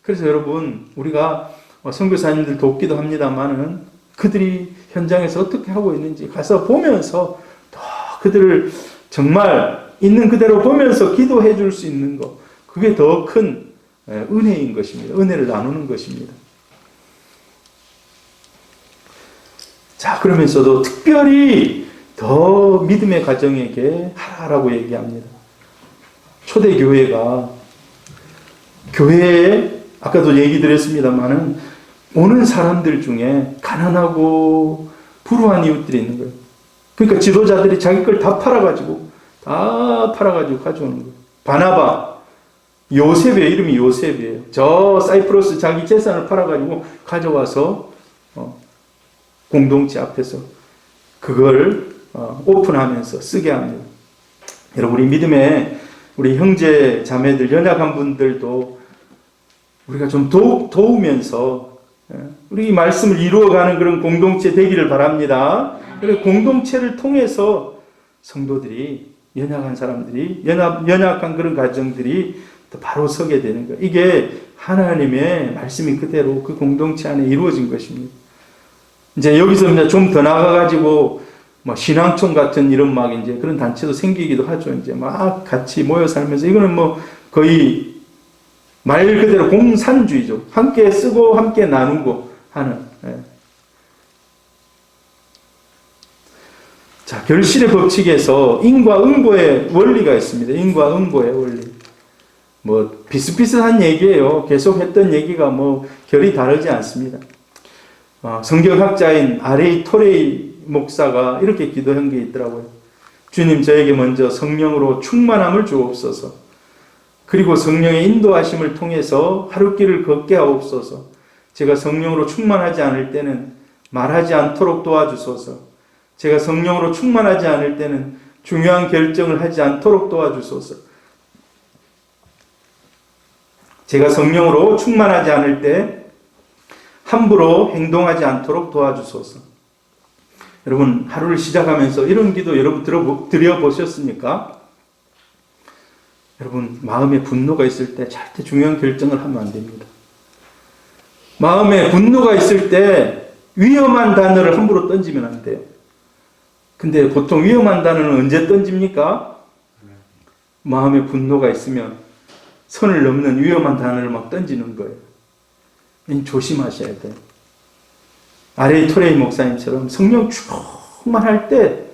그래서 여러분, 우리가 선교사님들 돕기도 합니다만은 그들이 현장에서 어떻게 하고 있는지 가서 보면서 또 그들을 정말 있는 그대로 보면서 기도해 줄 수 있는 것, 그게 더 큰 은혜인 것입니다. 은혜를 나누는 것입니다. 자, 그러면서도 특별히 더 믿음의 가정에게 하라고 얘기합니다. 초대교회가 교회에 아까도 얘기 드렸습니다만은 오는 사람들 중에 가난하고 불우한 이웃들이 있는 거예요. 그러니까 지도자들이 자기 걸 다 팔아가지고 가져오는 거예요. 바나바, 요셉의 이름이 요셉이에요. 저 사이프러스 자기 재산을 팔아가지고 가져와서 공동체 앞에서 그걸 오픈하면서 쓰게 합니다. 여러분, 우리 믿음의 우리 형제 자매들, 연약한 분들도 우리가 좀 도우면서 우리 말씀을 이루어가는 그런 공동체 되기를 바랍니다. 그래서 공동체를 통해서 성도들이, 연약한 사람들이, 연약한 그런 가정들이 또 바로 서게 되는 거예요. 이게 하나님의 말씀이 그대로 그 공동체 안에 이루어진 것입니다. 이제 여기서 이제 좀 더 나가가지고 뭐 신앙촌 같은 이런 막 이제 그런 단체도 생기기도 하죠. 이제 막 같이 모여 살면서 이거는 뭐 거의 말 그대로 공산주의죠. 함께 쓰고 함께 나누고 하는. 자, 결실의 법칙에서 인과 응보의 원리가 있습니다. 인과 응보의 원리. 뭐 비슷비슷한 얘기예요. 계속 했던 얘기가 뭐 결이 다르지 않습니다. 성경학자인 R.A. 토레이 목사가 이렇게 기도한 게 있더라고요. 주님, 저에게 먼저 성령으로 충만함을 주옵소서. 그리고 성령의 인도하심을 통해서 하루길을 걷게 하옵소서. 제가 성령으로 충만하지 않을 때는 말하지 않도록 도와주소서. 제가 성령으로 충만하지 않을 때는 중요한 결정을 하지 않도록 도와주소서. 제가 성령으로 충만하지 않을 때 함부로 행동하지 않도록 도와주소서. 여러분, 하루를 시작하면서 이런 기도 여러분 드려보셨습니까? 여러분, 마음에 분노가 있을 때 절대 중요한 결정을 하면 안 됩니다. 마음에 분노가 있을 때 위험한 단어를 함부로 던지면 안 돼요. 근데 보통 위험한 단어는 언제 던집니까? 마음에 분노가 있으면 선을 넘는 위험한 단어를 막 던지는 거예요. 조심하셔야 돼요. R.A. 토레이 목사님처럼 성령 충만할 때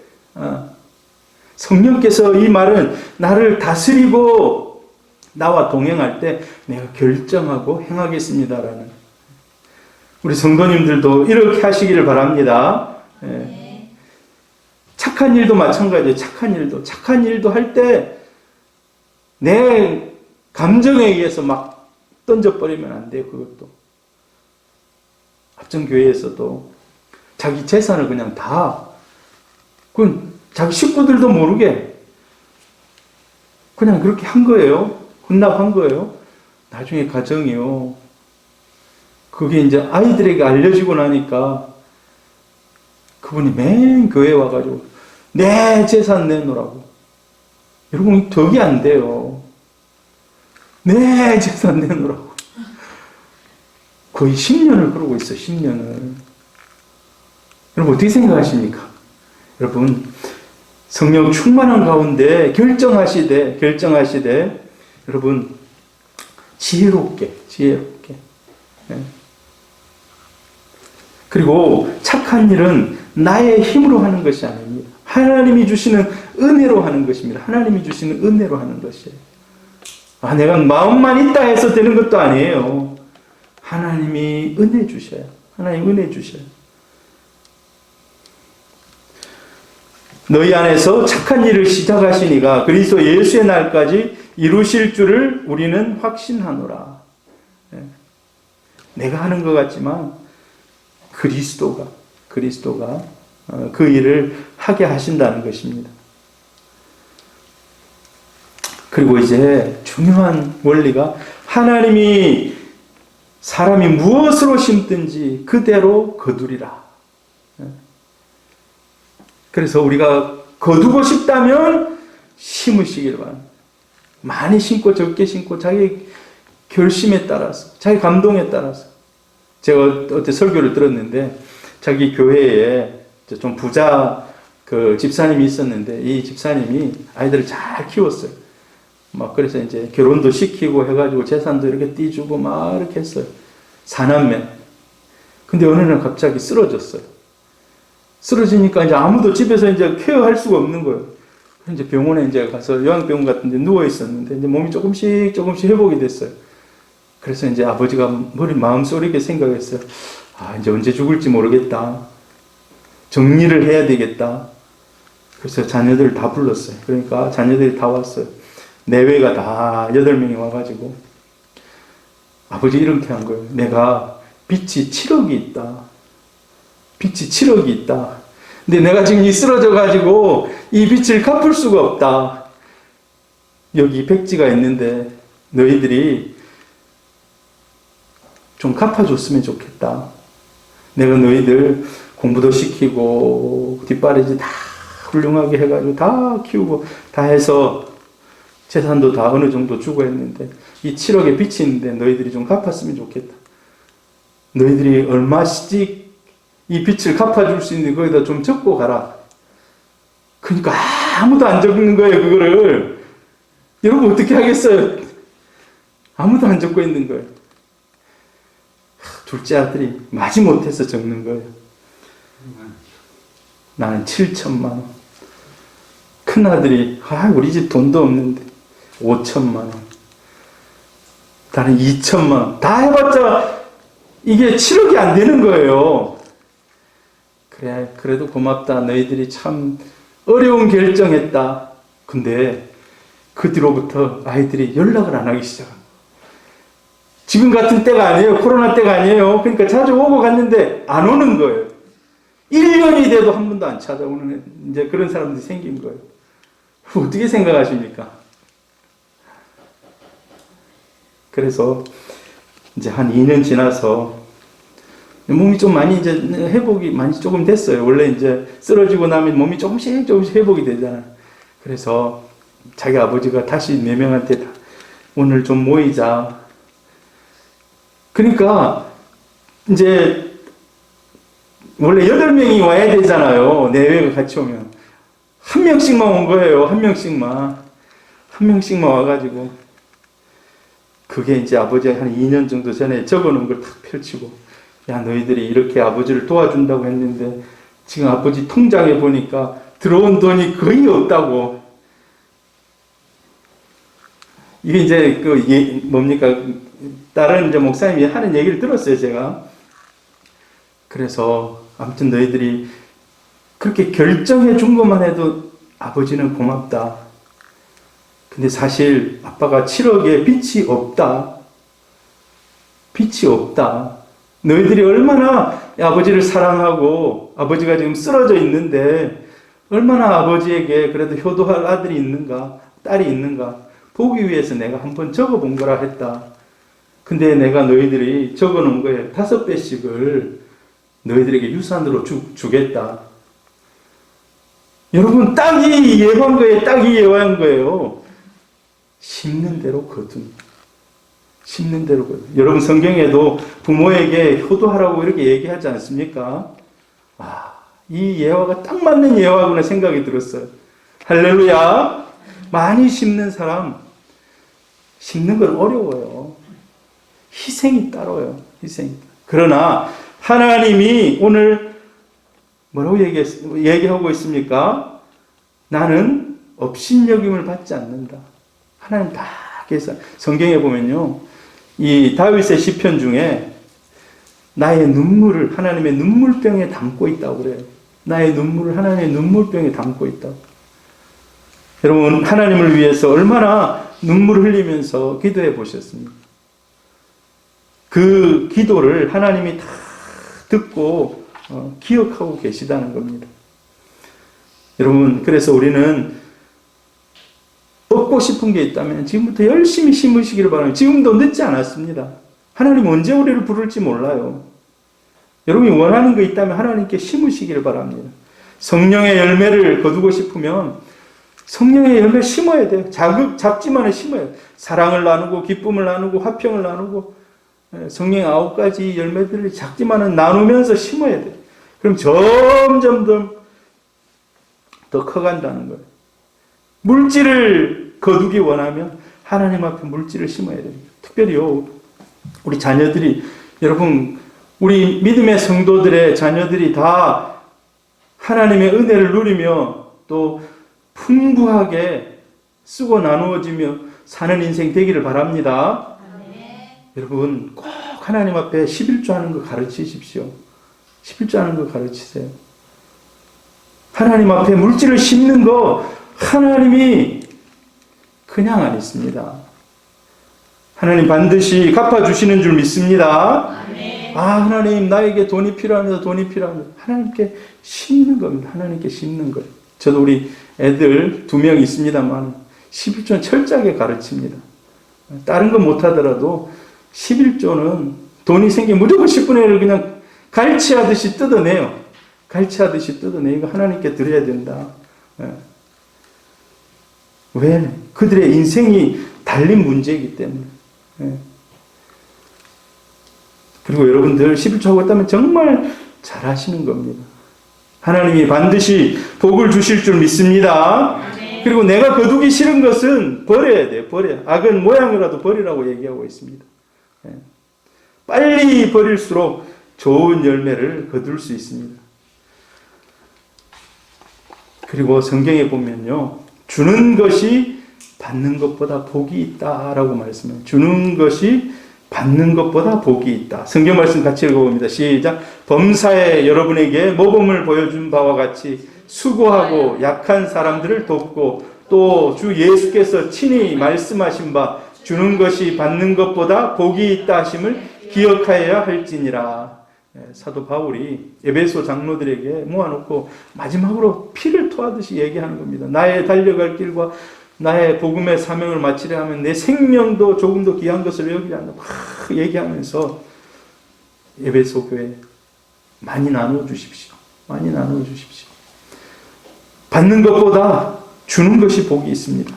성령께서 이 말은 나를 다스리고 나와 동행할 때 내가 결정하고 행하겠습니다라는, 우리 성도님들도 이렇게 하시기를 바랍니다. 착한 일도 마찬가지예요. 착한 일도 할 때 내 감정에 의해서 막 던져버리면 안 돼요. 그것도 합정교회에서도 자기 재산을 그냥 다, 그건 자기 식구들도 모르게 그냥 그렇게 한 거예요. 혼납한 거예요. 나중에 가정이요, 그게 이제 아이들에게 알려지고 나니까 그분이 맨 교회에 와가지고 내 재산 내놓으라고. 여러분, 덕이 안 돼요. 내 재산 내놓으라고. 거의 10년을 그러고 있어, 10년을. 여러분, 어떻게 생각하십니까? 여러분, 성령 충만한 가운데 결정하시되, 여러분, 지혜롭게. 네. 그리고 착한 일은 나의 힘으로 하는 것이 아닙니다. 하나님이 주시는 은혜로 하는 것입니다. 하나님이 주시는 은혜로 하는 것이에요. 내가 마음만 있다 해서 되는 것도 아니에요. 하나님이 은혜 주셔요. 너희 안에서 착한 일을 시작하시니가 그리스도 예수의 날까지 이루실 줄을 우리는 확신하노라. 내가 하는 것 같지만 그리스도가 그 일을 하게 하신다는 것입니다. 그리고 이제 중요한 원리가, 하나님이 사람이 무엇으로 심든지 그대로 거두리라. 그래서 우리가 거두고 싶다면 심으시길 바랍니다. 많이 심고 적게 심고 자기 결심에 따라서, 자기 감동에 따라서. 제가 어때 설교를 들었는데 자기 교회에 좀 부자 그 집사님이 있었는데 이 집사님이 아이들을 잘 키웠어요. 막 그래서 이제 결혼도 시키고 해가지고 재산도 이렇게 띄주고 막 이렇게 했어요. 사남매. 근데 어느 날 갑자기 쓰러졌어요. 쓰러지니까 이제 아무도 집에서 이제 케어할 수가 없는 거예요. 이제 병원에 이제 가서 요양병원 같은 데 누워 있었는데 이제 몸이 조금씩 회복이 됐어요. 그래서 이제 아버지가 마음속에 생각했어요. 아, 이제 언제 죽을지 모르겠다. 정리를 해야 되겠다. 그래서 자녀들 다 불렀어요. 그러니까 자녀들이 다 왔어요. 내외가 다 8명이 와가지고 아버지 이렇게 한 거예요. 내가 빚이 7억이 있다. 빚이 7억이 있다. 근데 내가 지금 이 쓰러져가지고 이 빚을 갚을 수가 없다. 여기 백지가 있는데 너희들이 좀 갚아줬으면 좋겠다. 내가 너희들 공부도 시키고 뒷바라지 다 훌륭하게 해가지고 다 키우고 다 해서 재산도 다 어느 정도 주고 했는데 이 7억의 빚이 있는데 너희들이 좀 갚았으면 좋겠다. 너희들이 얼마씩 이 빚을 갚아줄 수 있는데 거기다 좀 적고 가라. 그러니까 아무도 안 적는 거예요, 그거를. 여러분 어떻게 하겠어요? 아무도 안 적고 있는 거예요. 둘째 아들이 마지못해서 적는 거예요. 나는 7천만 원. 큰 아들이 우리 집 돈도 없는데 5천만 원. 나는 2천만 원. 다 해봤자 이게 7억이 안 되는 거예요. 그래, 그래도 고맙다. 너희들이 참 어려운 결정했다. 근데 그 뒤로부터 아이들이 연락을 안 하기 시작합니다. 지금 같은 때가 아니에요. 코로나 때가 아니에요. 그러니까 자주 오고 갔는데 안 오는 거예요. 1년이 돼도 한 번도 안 찾아오는 이제 그런 사람들이 생긴 거예요. 어떻게 생각하십니까? 그래서 이제 한 2년 지나서 몸이 좀 많이 이제 회복이 많이 조금 됐어요. 원래 이제 쓰러지고 나면 몸이 조금씩 회복이 되잖아요. 그래서 자기 아버지가 다시 4명한테 오늘 좀 모이자. 그러니까 이제 원래 8명이 와야 되잖아요. 내외가 같이 오면. 한 명씩만 온 거예요. 한 명씩만 와가지고. 그게 이제 아버지가 한 2년 정도 전에 적어놓은 걸 탁 펼치고, 야, 너희들이 이렇게 아버지를 도와준다고 했는데 지금 아버지 통장에 보니까 들어온 돈이 거의 없다고. 이게 이제 뭡니까? 다른 이제 목사님이 하는 얘기를 들었어요, 제가. 그래서 아무튼 너희들이 그렇게 결정해 준 것만 해도 아버지는 고맙다. 근데 사실 아빠가 7억에 빚이 없다. 빚이 없다. 너희들이 얼마나 아버지를 사랑하고 아버지가 지금 쓰러져 있는데 얼마나 아버지에게 그래도 효도할 아들이 있는가, 딸이 있는가 보기 위해서 내가 한번 적어본 거라 했다. 근데 내가 너희들이 적어놓은 거에 5배씩을 너희들에게 유산으로 주겠다. 여러분, 딱 이 예고한 거예요. 딱 이 예고한 거예요. 심는 대로 거둔. 심는 대로 거둔. 여러분, 성경에도 부모에게 효도하라고 이렇게 얘기하지 않습니까? 이 예화가 딱 맞는 예화구나 생각이 들었어요. 할렐루야. 많이 심는 사람, 심는 건 어려워요. 희생이 따로요. 희생이. 그러나 하나님이 오늘 뭐라고 얘기하고 있습니까? 나는 업신여김을 받지 않는다. 하나님 다 계산. 성경에 보면요, 이 다윗의 시편 중에 나의 눈물을 하나님의 눈물병에 담고 있다고 그래요. 나의 눈물을 하나님의 눈물병에 담고 있다고. 여러분, 하나님을 위해서 얼마나 눈물을 흘리면서 기도해 보셨습니까? 그 기도를 하나님이 다 듣고 기억하고 계시다는 겁니다. 여러분, 그래서 우리는 얻고 싶은 게 있다면 지금부터 열심히 심으시기를 바랍니다. 지금도 늦지 않았습니다. 하나님 언제 우리를 부를지 몰라요. 여러분이 원하는 거 있다면 하나님께 심으시기를 바랍니다. 성령의 열매를 거두고 싶으면 성령의 열매를 심어야 돼요. 작지만은 심어야 돼요. 사랑을 나누고 기쁨을 나누고 화평을 나누고 성령의 9가지 열매들을 작지만은 나누면서 심어야 돼요. 그럼 점점 더 커간다는 거예요. 물질을 거두기 원하면 하나님 앞에 물질을 심어야 됩니다. 특별히요, 우리 자녀들이, 여러분, 우리 믿음의 성도들의 자녀들이 다 하나님의 은혜를 누리며 또 풍부하게 쓰고 나누어지며 사는 인생 되기를 바랍니다. 여러분, 꼭 하나님 앞에 11조 하는 거 가르치십시오. 11조 하는 거 가르치세요. 하나님 앞에 물질을 심는 거 하나님이 그냥 안 있습니다. 하나님 반드시 갚아주시는 줄 믿습니다. 하나님 나에게 돈이 필요합니다. 돈이 필요합니다. 하나님께 심는 겁니다. 하나님께 심는 거예요. 저도 우리 애들 2명 있습니다만 11조는 철저하게 가르칩니다. 다른 건 못하더라도 11조는 돈이 생기면 무조건 10분의 1을 그냥 갈치하듯이 뜯어내요. 갈치하듯이 뜯어내. 이거 하나님께 드려야 된다. 왜? 그들의 인생이 달린 문제이기 때문에. 그리고 여러분들 11조 하고 있다면 정말 잘하시는 겁니다. 하나님이 반드시 복을 주실 줄 믿습니다. 그리고 내가 거두기 싫은 것은 버려야 돼요. 버려야. 악은 모양이라도 버리라고 얘기하고 있습니다. 빨리 버릴수록 좋은 열매를 거둘 수 있습니다. 그리고 성경에 보면요, 주는 것이 받는 것보다 복이 있다라고 말씀해요. 주는 것이 받는 것보다 복이 있다. 성경 말씀 같이 읽어봅니다. 시작. 범사에 여러분에게 모범을 보여준 바와 같이 수고하고 약한 사람들을 돕고 또 주 예수께서 친히 말씀하신 바 주는 것이 받는 것보다 복이 있다 하심을 기억하여야 할지니라. 사도 바울이 에베소 장로들에게 모아놓고 마지막으로 피를 토하듯이 얘기하는 겁니다. 나의 달려갈 길과 나의 복음의 사명을 마치려 하면 내 생명도 조금 더 귀한 것을 여기지 않는다. 막 얘기하면서 에베소 교회 많이 나누어 주십시오. 많이 나누어 주십시오. 받는 것보다 주는 것이 복이 있습니다.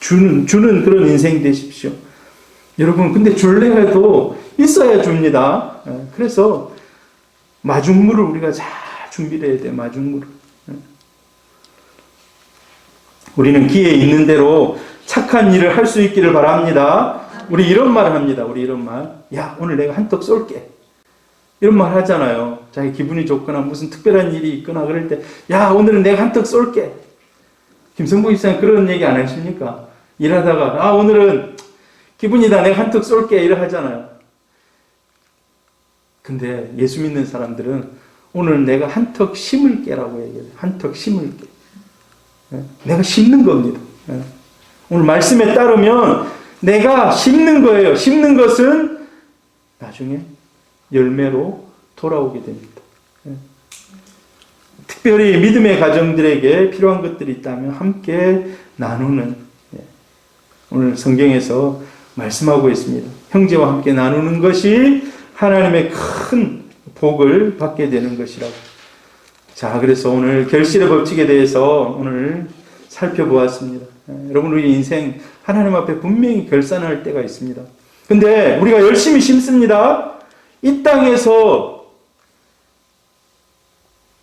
주는 그런 인생 되십시오. 여러분, 근데 줄래 해도 있어야 줍니다. 그래서 마중물을 우리가 잘 준비를 해야 돼요. 마중물을. 우리는 기회 있는 대로 착한 일을 할 수 있기를 바랍니다. 우리 이런 말을 합니다. 우리 이런 말. 야, 오늘 내가 한턱 쏠게. 이런 말 하잖아요. 자기 기분이 좋거나 무슨 특별한 일이 있거나 그럴 때, 야, 오늘은 내가 한턱 쏠게. 김성부 집사님 그런 얘기 안 하십니까? 일하다가, 오늘은 기분이다. 내가 한턱 쏠게. 이래 하잖아요. 근데 예수 믿는 사람들은 오늘 내가 한턱 심을게라고 얘기해요. 한턱 심을게. 내가 심는 겁니다. 오늘 말씀에 따르면 내가 심는 거예요. 심는 것은 나중에 열매로 돌아오게 됩니다. 특별히 믿음의 가정들에게 필요한 것들이 있다면 함께 나누는, 오늘 성경에서 말씀하고 있습니다. 형제와 함께 나누는 것이 하나님의 큰 복을 받게 되는 것이라고. 자, 그래서 오늘 결실의 법칙에 대해서 오늘 살펴보았습니다. 여러분, 우리 인생 하나님 앞에 분명히 결산할 때가 있습니다. 근데 우리가 열심히 심습니다. 이 땅에서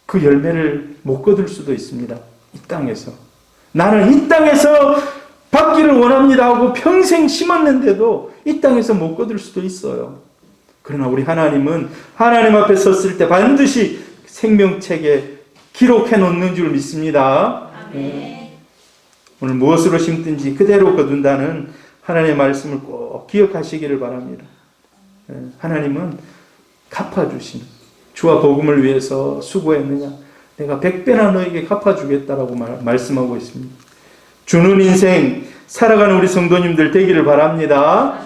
그 열매를 못 거둘 수도 있습니다. 이 땅에서. 나는 이 땅에서 받기를 원합니다 하고 평생 심었는데도 이 땅에서 못 거둘 수도 있어요. 그러나 우리 하나님은 하나님 앞에 섰을 때 반드시 생명책에 기록해 놓는 줄 믿습니다. 오늘 무엇으로 심든지 그대로 거둔다는 하나님의 말씀을 꼭 기억하시기를 바랍니다. 하나님은 갚아주신, 주와 복음을 위해서 수고했느냐, 내가 100배나 너에게 갚아주겠다라고 말씀하고 있습니다. 주는 인생 살아가는 우리 성도님들 되기를 바랍니다.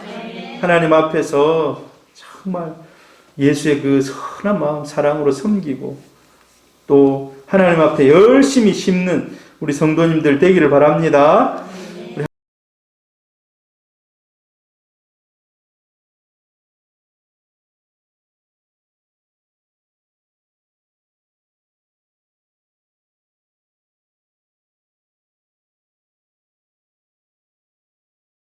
하나님 앞에서 정말 예수의 그 선한 마음, 사랑으로 섬기고 또 하나님 앞에 열심히 심는 우리 성도님들 되기를 바랍니다.